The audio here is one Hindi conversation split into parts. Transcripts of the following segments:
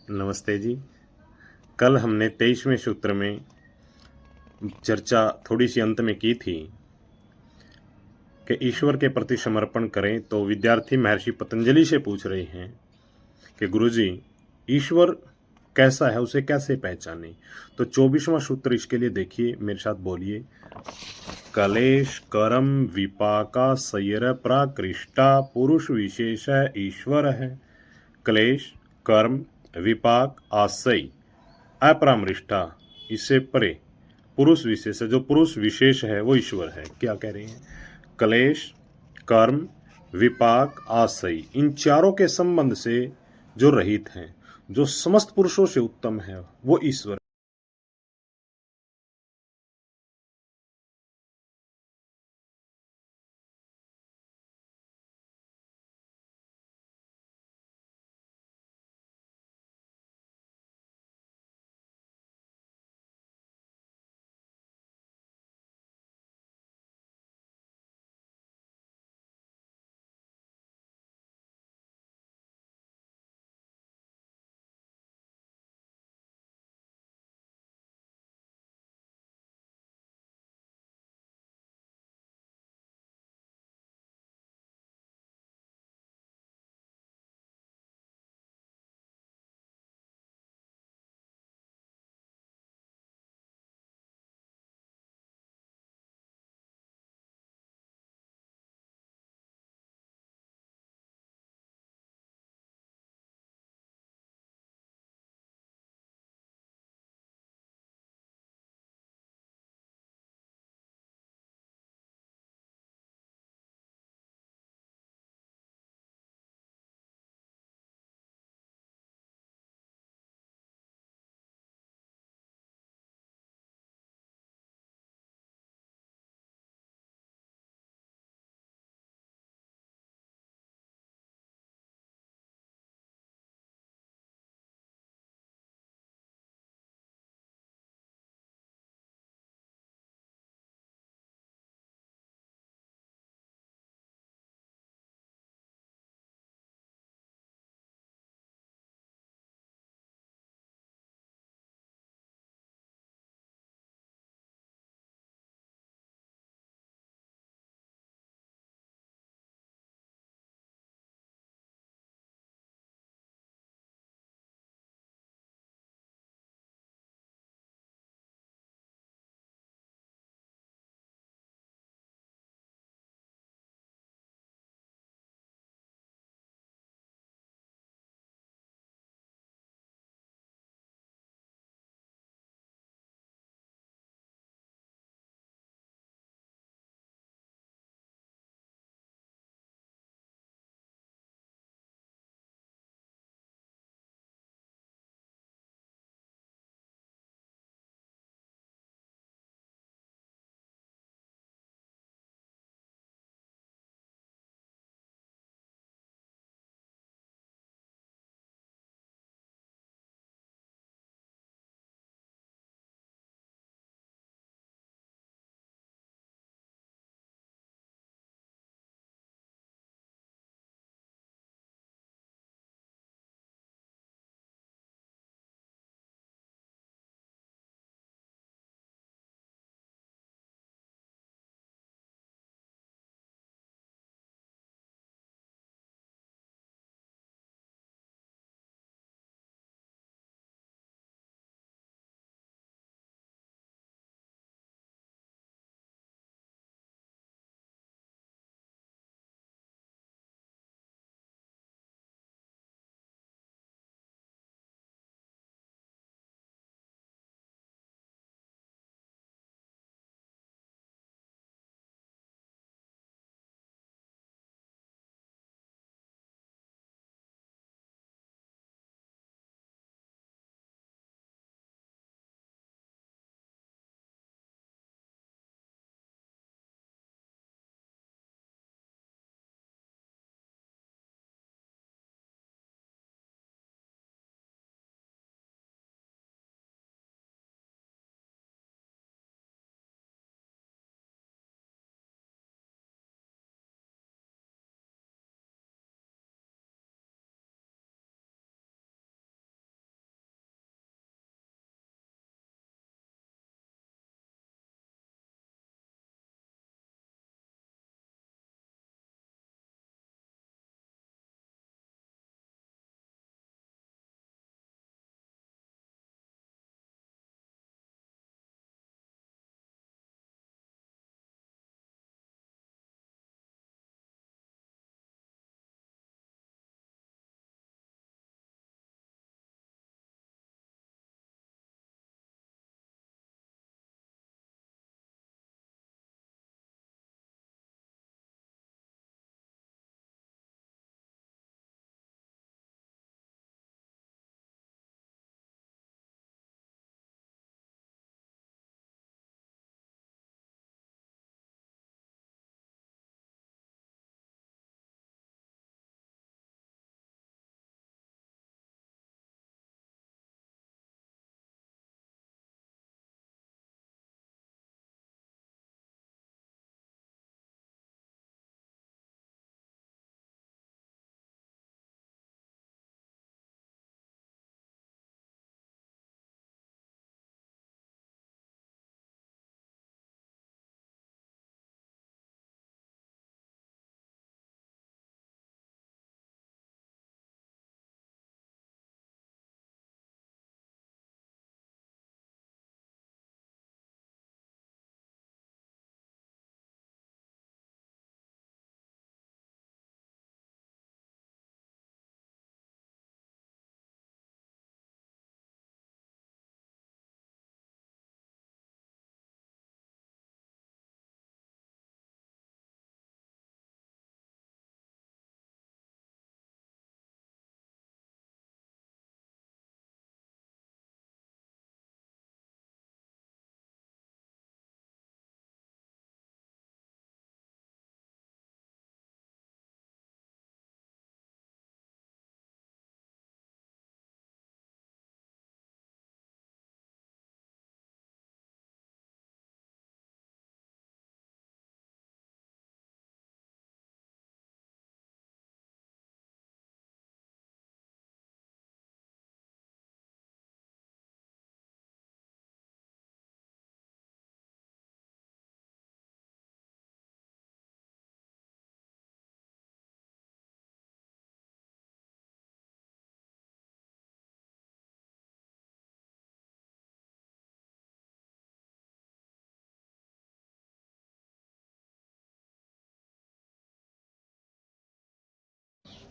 नमस्ते जी। कल हमने 23वें सूत्र में चर्चा थोड़ी-सी अंत में की थी कि ईश्वर के प्रति समर्पण करें, तो विद्यार्थी महर्षि पतंजलि से पूछ रहे हैं कि गुरुजी, ईश्वर कैसा है, उसे कैसे पहचानें? तो 24वां सूत्र इसके लिए देखिए, मेरे साथ बोलिए। कलेश, कर्म, विपाका, सय्यर, प्राकृष्टा, पुरुष विशेष ईश्वर है। क्लेश, कर्म, विपाक, आशय, अपरामृष्टा, इससे परे पुरुष विशेष है, जो पुरुष विशेष है वो ईश्वर है। क्या कह रहे हैं? क्लेश, कर्म, विपाक, आशय, इन चारों के संबंध से जो रहित हैं, जो समस्त पुरुषों से उत्तम है, वो ईश्वर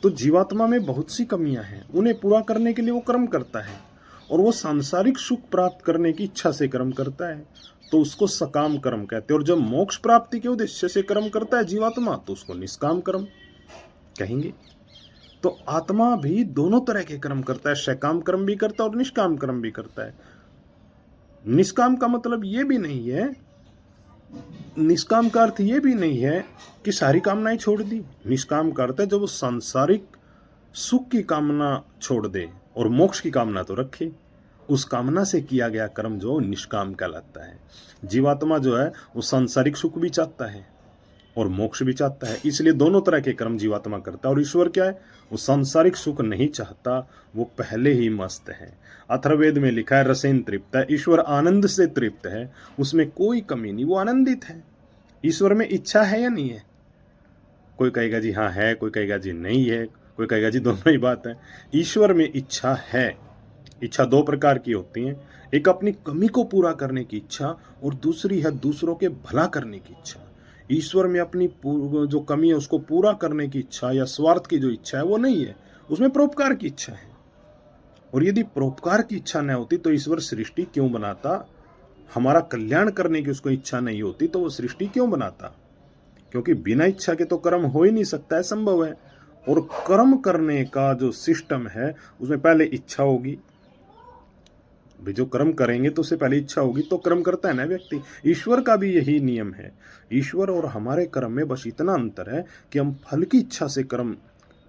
तो जीवात्मा में बहुत सी कमियां हैं, उन्हें पूरा करने के लिए वो कर्म करता है, और वो सांसारिक सुख प्राप्त करने की इच्छा से कर्म करता है, तो उसको सकाम कर्म कहते हैं। और जब मोक्ष प्राप्ति के उद्देश्य से कर्म करता है जीवात्मा, तो उसको निष्काम कर्म कहेंगे। तो आत्मा भी दोनों तरह के कर्म करता है, सकाम कर्म भी करता है और निष्काम कर्म भी करता है। निष्काम का मतलब ये भी नहीं है, निष्काम का अर्थ ये भी नहीं है कि सारी कामनाएं छोड़ दी। निष्काम का अर्थ है जब वो सांसारिक सुख की कामना छोड़ दे और मोक्ष की कामना तो रखे, उस कामना से किया गया कर्म जो निष्काम कहलाता है। जीवात्मा जो है वो सांसारिक सुख भी चाहता है और मोक्ष भी चाहता है, इसलिए दोनों तरह के कर्म जीवात्मा करता है। और ईश्वर क्या है, वो सांसारिक सुख नहीं चाहता, वो पहले ही मस्त है। अथर्ववेद में लिखा है रसेन तृप्त है, ईश्वर आनंद से तृप्त है, उसमें कोई कमी नहीं, वो आनंदित है। ईश्वर में इच्छा है या नहीं है? कोई कहेगा जी हाँ है, कोई कहेगा जी नहीं है, कोई कहेगा जी दोनों ही बात है। ईश्वर में इच्छा है। इच्छा दो प्रकार की होती है, एक अपनी कमी को पूरा करने की इच्छा और दूसरी है दूसरों के भला करने की इच्छा। ईश्वर में अपनी जो कमी है उसको पूरा करने की इच्छा या स्वार्थ की जो इच्छा है वो नहीं है, उसमें परोपकार की इच्छा है। और यदि परोपकार की इच्छा न होती तो ईश्वर सृष्टि क्यों बनाता? हमारा कल्याण करने की उसको इच्छा नहीं होती तो वो सृष्टि क्यों बनाता? क्योंकि बिना इच्छा के तो कर्म हो ही नहीं सकता है, संभव है। और कर्म करने का जो सिस्टम है उसमें पहले इच्छा होगी, भी जो कर्म करेंगे तो उससे पहले इच्छा होगी, तो कर्म करता है ना व्यक्ति। ईश्वर का भी यही नियम है। ईश्वर और हमारे कर्म में बस इतना अंतर है कि हम फल की इच्छा से कर्म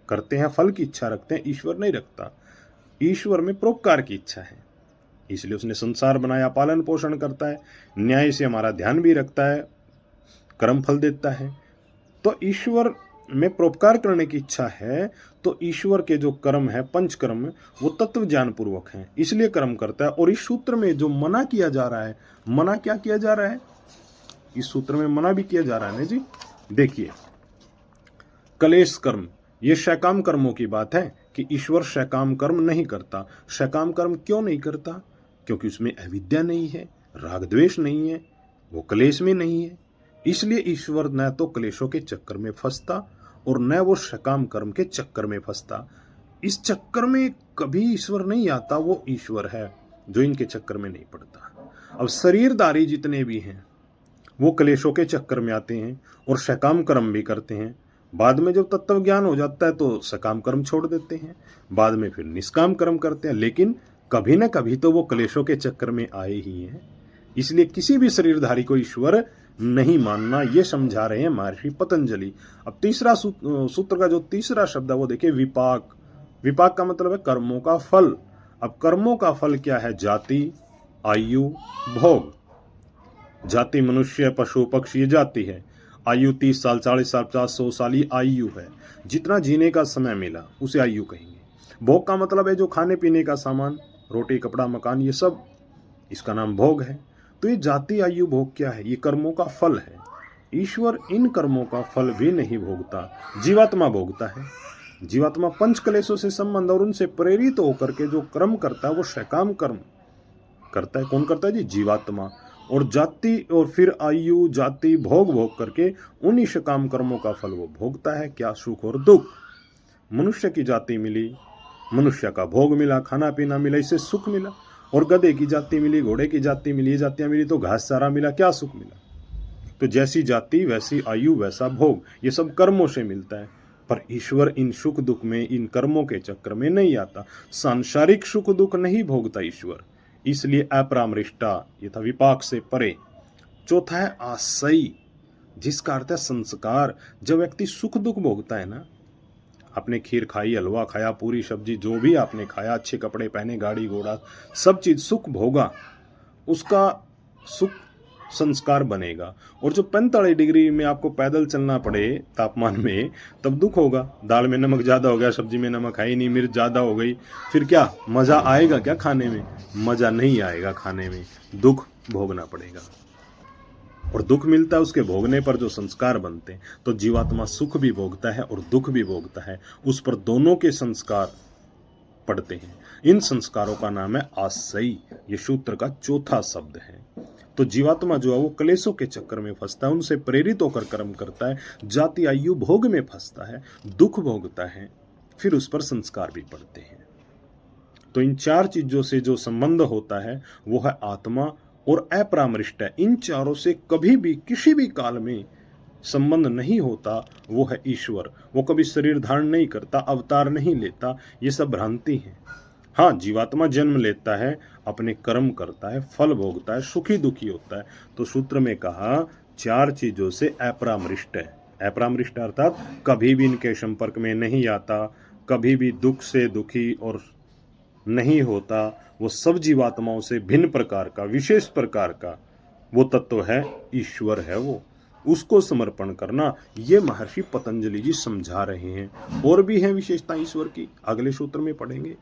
करते हैं, फल की इच्छा रखते हैं, ईश्वर नहीं रखता। ईश्वर में परोपकार की इच्छा है, इसलिए उसने संसार बनाया, पालन पोषण करता है, न्याय से हमारा ध्यान भी रखता है, कर्म फल देता है। तो ईश्वर में परोपकार करने की इच्छा है, तो ईश्वर के जो कर्म है पंच कर्म वो तत्व ज्ञान पूर्वक हैं, इसलिए कर्म करता है। और इस सूत्र में जो मना किया जा रहा है, मना क्या किया जा रहा है? इस सूत्र में मना भी किया जा रहा है ना जी। देखिए, कलेश कर्म, ये सकाम कर्मों की बात है कि ईश्वर सकाम कर्म नहीं करता। सकाम कर्म क्यों नहीं करता? क्योंकि उसमें अविद्या नहीं है, राग द्वेष नहीं है, वो कलेश में नहीं है। इसलिए ईश्वर न तो क्लेशों के चक्कर में फंसता और न वो सकाम कर्म के चक्कर में फंसता। इस चक्कर में कभी ईश्वर नहीं आता, वो ईश्वर है जो इनके चक्कर में नहीं पड़ता। अब शरीरधारी जितने भी हैं वो क्लेशों के चक्कर में आते हैं और सकाम कर्म भी करते हैं। बाद में जब तत्व ज्ञान हो जाता है तो सकाम कर्म छोड़ देते हैं, बाद में फिर निष्काम कर्म करते हैं, लेकिन कभी न कभी तो वो क्लेशों के चक्कर में आए ही हैं। इसलिए किसी भी शरीरधारी को ईश्वर नहीं मानना, ये समझा रहे हैं महर्षि पतंजलि। अब तीसरा सूत्र का जो तीसरा शब्द है वो देखिए विपाक। विपाक का मतलब है कर्मों का फल। अब कर्मों का फल क्या है? जाति, आयु, भोग। जाति मनुष्य, पशु, पक्षी, ये जाति है। आयु 30 साल, 40 साल, 50, 100 साल, ये आयु है। जितना जीने का समय मिला उसे आयु कहेंगे। भोग का मतलब है जो खाने पीने का सामान, रोटी, कपड़ा, मकान, ये सब, इसका नाम भोग है। तो ये जाति, आयु, भोग क्या है? ये कर्मों का फल है। ईश्वर इन कर्मों का फल भी नहीं भोगता, जीवात्मा भोगता है। जीवात्मा पंच क्लेशों से संबंध और उनसे प्रेरित होकर के जो कर्म करता है वो सकाम कर्म करता है। कौन करता है जी? जीवात्मा। और जाति और फिर आयु, जाति, भोग भोग करके उन्हीं सकाम कर्मों का फल वो भोगता है। क्या? सुख और दुख। मनुष्य की जाति मिली, मनुष्य का भोग मिला, खाना पीना मिला, इससे सुख मिला। और गधे की जाति मिली, घोड़े की जाति मिली, ये जातियां मिली तो घास चारा मिला, क्या सुख मिला? तो जैसी जाति वैसी आयु वैसा भोग, ये सब कर्मों से मिलता है। पर ईश्वर इन सुख दुख में, इन कर्मों के चक्कर में नहीं आता। सांसारिक सुख दुख नहीं भोगता ईश्वर, इसलिए अपरामृष्टा, ये था विपाक से परे। चौथा है आशयी, जिसका अर्थ है संस्कार। जब व्यक्ति सुख दुख भोगता है ना, आपने खीर खाई, हलवा खाया, पूरी सब्जी, जो भी आपने खाया, अच्छे कपड़े पहने, गाड़ी घोड़ा, सब चीज सुख भोगा, उसका सुख संस्कार बनेगा। और जो 45 डिग्री में आपको पैदल चलना पड़े तापमान में, तब दुख होगा। दाल में नमक ज़्यादा हो गया, सब्जी में नमक है ही नहीं, मिर्च ज़्यादा हो गई, फिर क्या मज़ा आएगा? क्या खाने में मज़ा नहीं आएगा, खाने में दुख भोगना पड़ेगा। और दुख मिलता है उसके भोगने पर जो संस्कार बनते हैं। तो जीवात्मा सुख भी भोगता है और दुख भी भोगता है, उस पर दोनों के संस्कार पड़ते हैं। इन संस्कारों का नाम है आशयी। ये सूत्र का चौथा शब्द है। तो जीवात्मा जो है वो क्लेशों के चक्कर में फंसता है, उनसे प्रेरित होकर कर्म करता है, जाति आयु भोग में फंसता है, दुख भोगता है। फिर उस पर संस्कार भी पड़ते हैं। तो इन चार चीजों से जो संबंध होता है वो है आत्मा और अपरामृष्ट है। इन चारों से कभी भी किसी भी काल में संबंध नहीं होता, वो है ईश्वर। वो कभी शरीर धारण नहीं करता, अवतार नहीं लेता, ये सब भ्रांति है। हाँ, जीवात्मा जन्म लेता है, अपने कर्म करता है, फल भोगता है, सुखी दुखी होता है। तो सूत्र में कहा चार चीजों से अपरामृष्ट है। अपरामृष्ट अर्थात कभी भी इनके संपर्क में नहीं आता, कभी भी दुख से दुखी और नहीं होता। वो सब जीवात्माओं से भिन्न प्रकार का, विशेष प्रकार का वो तत्व है, ईश्वर है वो। उसको समर्पण करना, ये महर्षि पतंजलि जी समझा रहे हैं। और भी है विशेषता ईश्वर की, अगले सूत्र में पढ़ेंगे।